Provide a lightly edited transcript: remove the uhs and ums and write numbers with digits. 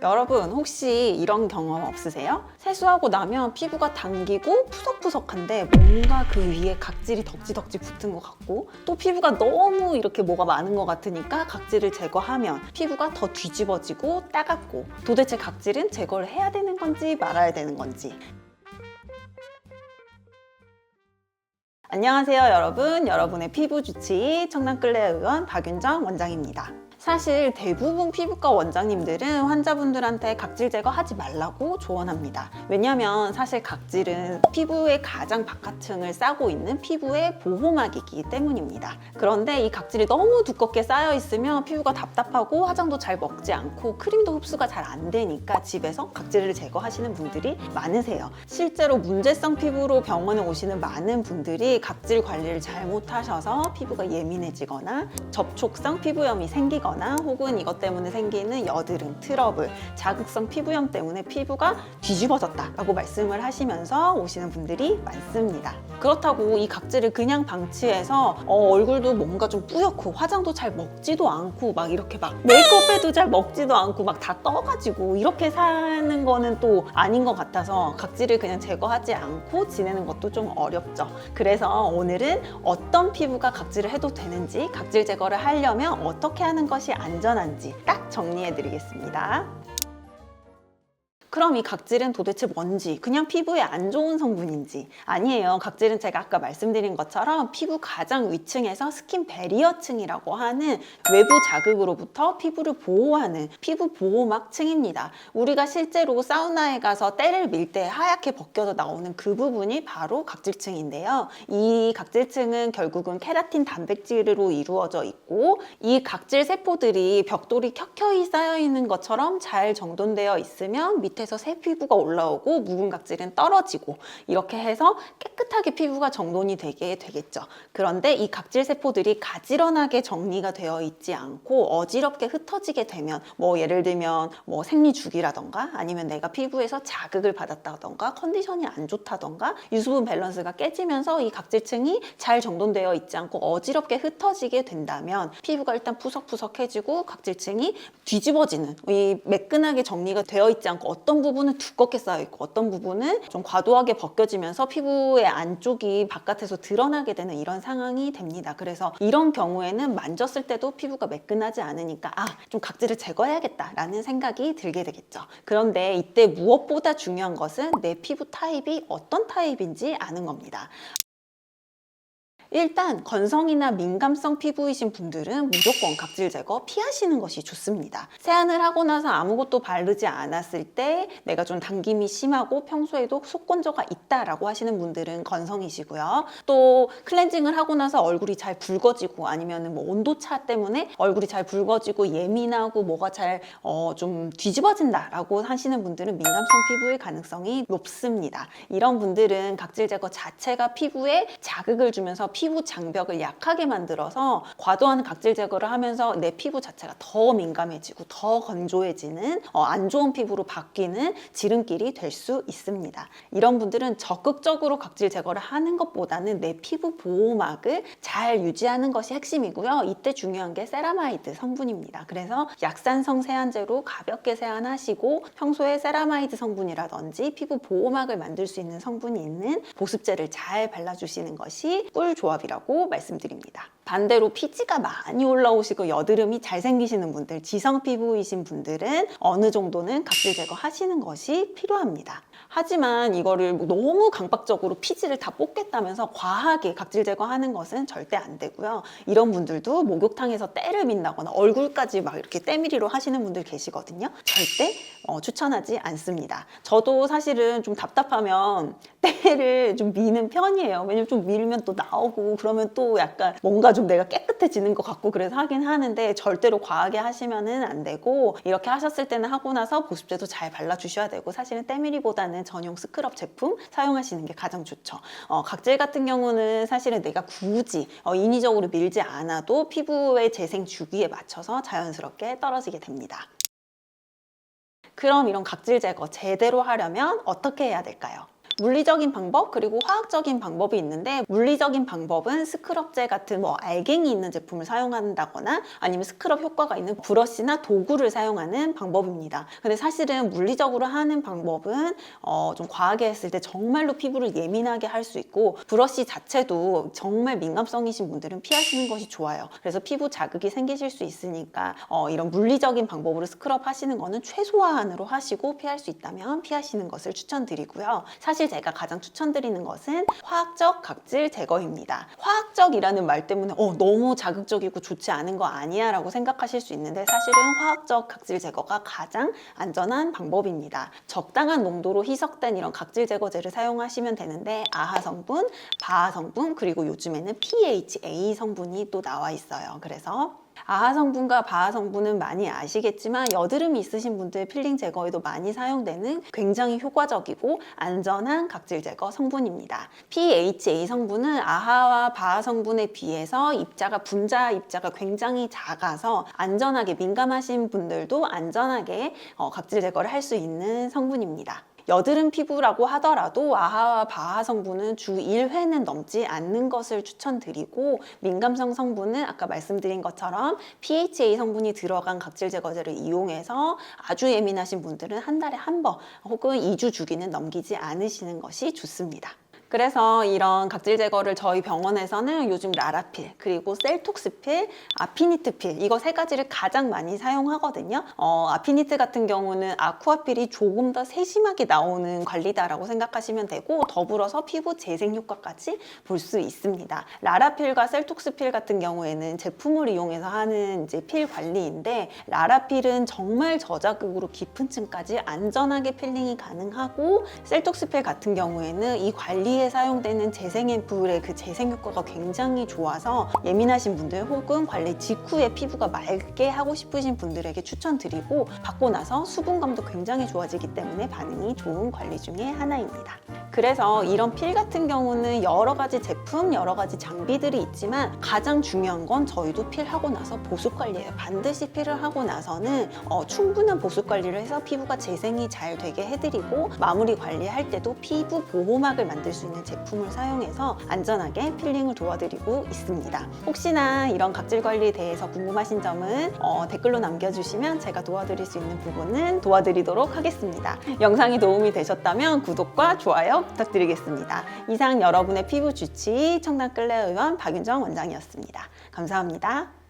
여러분 혹시 이런 경험 없으세요? 세수하고 나면 피부가 당기고 푸석푸석한데 뭔가 그 위에 각질이 덕지덕지 붙은 것 같고 또 피부가 너무 이렇게 뭐가 많은 것 같으니까 각질을 제거하면 피부가 더 뒤집어지고 따갑고 도대체 각질은 제거를 해야 되는 건지 말아야 되는 건지. 안녕하세요 여러분, 여러분의 피부 주치의 청담클레어의원 박윤정 원장입니다. 사실 대부분 피부과 원장님들은 환자분들한테 각질 제거하지 말라고 조언합니다. 왜냐하면 사실 각질은 피부의 가장 바깥층을 싸고 있는 피부의 보호막이기 때문입니다. 그런데 이 각질이 너무 두껍게 쌓여 있으면 피부가 답답하고 화장도 잘 먹지 않고 크림도 흡수가 잘 안 되니까 집에서 각질을 제거하시는 분들이 많으세요. 실제로 문제성 피부로 병원에 오시는 많은 분들이 각질 관리를 잘못하셔서 피부가 예민해지거나 접촉성 피부염이 생기거나 혹은 이것 때문에 생기는 여드름, 트러블, 자극성 피부염 때문에 피부가 뒤집어졌다라고 말씀을 하시면서 오시는 분들이 많습니다. 그렇다고 이 각질을 그냥 방치해서 얼굴도 뭔가 좀 뿌옇고 화장도 잘 먹지도 않고 막 이렇게 막 메이크업해도 잘 먹지도 않고 막 다 떠가지고 이렇게 사는 거는 또 아닌 것 같아서 각질을 그냥 제거하지 않고 지내는 것도 좀 어렵죠. 그래서 오늘은 어떤 피부가 각질을 해도 되는지, 각질 제거를 하려면 어떻게 하는 것이 안전한지 딱 정리해 드리겠습니다. 그럼 이 각질은 도대체 뭔지, 그냥 피부에 안 좋은 성분인지? 아니에요. 각질은 제가 아까 말씀드린 것처럼 피부 가장 위층에서 스킨 베리어층이라고 하는 외부 자극으로부터 피부를 보호하는 피부 보호막층입니다. 우리가 실제로 사우나에 가서 때를 밀 때 하얗게 벗겨져 나오는 그 부분이 바로 각질층인데요. 이 각질층은 결국은 케라틴 단백질로 이루어져 있고 이 각질 세포들이 벽돌이 켜켜이 쌓여 있는 것처럼 잘 정돈되어 있으면 밑에서 새 피부가 올라오고 묵은 각질은 떨어지고 이렇게 해서 깨끗하게 피부가 정돈이 되게 되겠죠. 그런데 이 각질 세포들이 가지런하게 정리가 되어 있지 않고 어지럽게 흩어지게 되면 예를 들면 생리주기라던가 아니면 내가 피부에서 자극을 받았다던가 컨디션이 안 좋다던가 유수분 밸런스가 깨지면서 이 각질층이 잘 정돈되어 있지 않고 어지럽게 흩어지게 된다면 피부가 일단 푸석푸석해지고 각질층이 뒤집어지는 이 매끈하게 정리가 되어 있지 않고 어떤 부분은 두껍게 쌓여있고 어떤 부분은 좀 과도하게 벗겨지면서 피부의 안쪽이 바깥에서 드러나게 되는 이런 상황이 됩니다. 그래서 이런 경우에는 만졌을 때도 피부가 매끈하지 않으니까 좀 각질을 제거해야겠다라는 생각이 들게 되겠죠. 그런데 이때 무엇보다 중요한 것은 내 피부 타입이 어떤 타입인지 아는 겁니다. 일단 건성이나 민감성 피부이신 분들은 무조건 각질 제거 피하시는 것이 좋습니다. 세안을 하고 나서 아무것도 바르지 않았을 때 내가 좀 당김이 심하고 평소에도 속건조가 있다라고 하시는 분들은 건성이시고요. 또 클렌징을 하고 나서 얼굴이 잘 붉어지고 아니면 온도차 때문에 얼굴이 잘 붉어지고 예민하고 뭐가 잘 좀 뒤집어진다라고 하시는 분들은 민감성 피부일 가능성이 높습니다. 이런 분들은 각질 제거 자체가 피부에 자극을 주면서 피부 장벽을 약하게 만들어서 과도한 각질 제거를 하면서 내 피부 자체가 더 민감해지고 더 건조해지는 안 좋은 피부로 바뀌는 지름길이 될 수 있습니다. 이런 분들은 적극적으로 각질 제거를 하는 것보다는 내 피부 보호막을 잘 유지하는 것이 핵심이고요. 이때 중요한 게 세라마이드 성분입니다. 그래서 약산성 세안제로 가볍게 세안하시고 평소에 세라마이드 성분이라든지 피부 보호막을 만들 수 있는 성분이 있는 보습제를 잘 발라주시는 것이 꿀 조합이라고 말씀드립니다. 반대로 피지가 많이 올라오시고 여드름이 잘 생기시는 분들, 지성 피부이신 분들은 어느 정도는 각질 제거 하시는 것이 필요합니다. 하지만 이거를 너무 강박적으로 피지를 다 뽑겠다면서 과하게 각질 제거하는 것은 절대 안 되고요. 이런 분들도 목욕탕에서 때를 민다거나 얼굴까지 막 이렇게 때밀이로 하시는 분들 계시거든요. 절대 추천하지 않습니다. 저도 사실은 좀 답답하면 때를 좀 미는 편이에요. 왜냐면 좀 밀면 또 나오고 그러면 또 약간 뭔가 좀 내가 깨끗해지는 것 같고 그래서 하긴 하는데 절대로 과하게 하시면은 안 되고 이렇게 하셨을 때는 하고 나서 보습제도 잘 발라주셔야 되고 사실은 때밀이보다는 전용 스크럽 제품 사용하시는 게 가장 좋죠. 각질 같은 경우는 사실은 내가 굳이 인위적으로 밀지 않아도 피부의 재생 주기에 맞춰서 자연스럽게 떨어지게 됩니다. 그럼 이런 각질 제거 제대로 하려면 어떻게 해야 될까요? 물리적인 방법 그리고 화학적인 방법이 있는데, 물리적인 방법은 스크럽젤 같은 알갱이 있는 제품을 사용한다거나 아니면 스크럽 효과가 있는 브러쉬나 도구를 사용하는 방법입니다. 근데 사실은 물리적으로 하는 방법은 좀 과하게 했을 때 정말로 피부를 예민하게 할 수 있고, 브러쉬 자체도 정말 민감성이신 분들은 피하시는 것이 좋아요. 그래서 피부 자극이 생기실 수 있으니까 이런 물리적인 방법으로 스크럽 하시는 거는 최소한으로 하시고, 피할 수 있다면 피하시는 것을 추천드리고요. 사실 제가 가장 추천드리는 것은 화학적 각질 제거입니다. 화학적이라는 말 때문에 너무 자극적이고 좋지 않은 거 아니야 라고 생각하실 수 있는데, 사실은 화학적 각질 제거가 가장 안전한 방법입니다. 적당한 농도로 희석된 이런 각질 제거제를 사용하시면 되는데, 아하 성분, 바하 성분, 그리고 요즘에는 PHA 성분이 또 나와 있어요. 그래서 아하 성분과 바하 성분은 많이 아시겠지만, 여드름이 있으신 분들 필링 제거에도 많이 사용되는 굉장히 효과적이고 안전한 각질 제거 성분입니다. PHA 성분은 아하와 바하 성분에 비해서 분자 입자가 굉장히 작아서 안전하게, 민감하신 분들도 안전하게 각질 제거를 할 수 있는 성분입니다. 여드름 피부라고 하더라도 아하와 바하 성분은 주 1회는 넘지 않는 것을 추천드리고, 민감성 성분은 아까 말씀드린 것처럼 PHA 성분이 들어간 각질 제거제를 이용해서 아주 예민하신 분들은 한 달에 한 번 혹은 2주 주기는 넘기지 않으시는 것이 좋습니다. 그래서 이런 각질 제거를 저희 병원에서는 요즘 라라필, 그리고 셀톡스필, 아피니트필, 이거 세 가지를 가장 많이 사용하거든요. 아피니트 같은 경우는 아쿠아필이 조금 더 세심하게 나오는 관리다라고 생각하시면 되고, 더불어서 피부 재생 효과까지 볼 수 있습니다. 라라필과 셀톡스필 같은 경우에는 제품을 이용해서 하는 이제 필 관리인데, 라라필은 정말 저자극으로 깊은 층까지 안전하게 필링이 가능하고, 셀톡스필 같은 경우에는 이 관리에 사용되는 재생 앰플의 그 재생 효과가 굉장히 좋아서 예민하신 분들 혹은 관리 직후에 피부가 맑게 하고 싶으신 분들에게 추천드리고, 받고 나서 수분감도 굉장히 좋아지기 때문에 반응이 좋은 관리 중에 하나입니다. 그래서 이런 필 같은 경우는 여러 가지 제품, 여러 가지 장비들이 있지만, 가장 중요한 건 저희도 필하고 나서 보습 관리예요. 반드시 필을 하고 나서는 충분한 보습 관리를 해서 피부가 재생이 잘 되게 해드리고, 마무리 관리할 때도 피부 보호막을 만들 수 있는 제품을 사용해서 안전하게 필링을 도와드리고 있습니다. 혹시나 이런 각질 관리에 대해서 궁금하신 점은 댓글로 남겨주시면 제가 도와드릴 수 있는 부분은 도와드리도록 하겠습니다. 영상이 도움이 되셨다면 구독과 좋아요 부탁드리겠습니다. 이상 여러분의 피부 주치의 청담 끌레의원 박윤정 원장이었습니다. 감사합니다.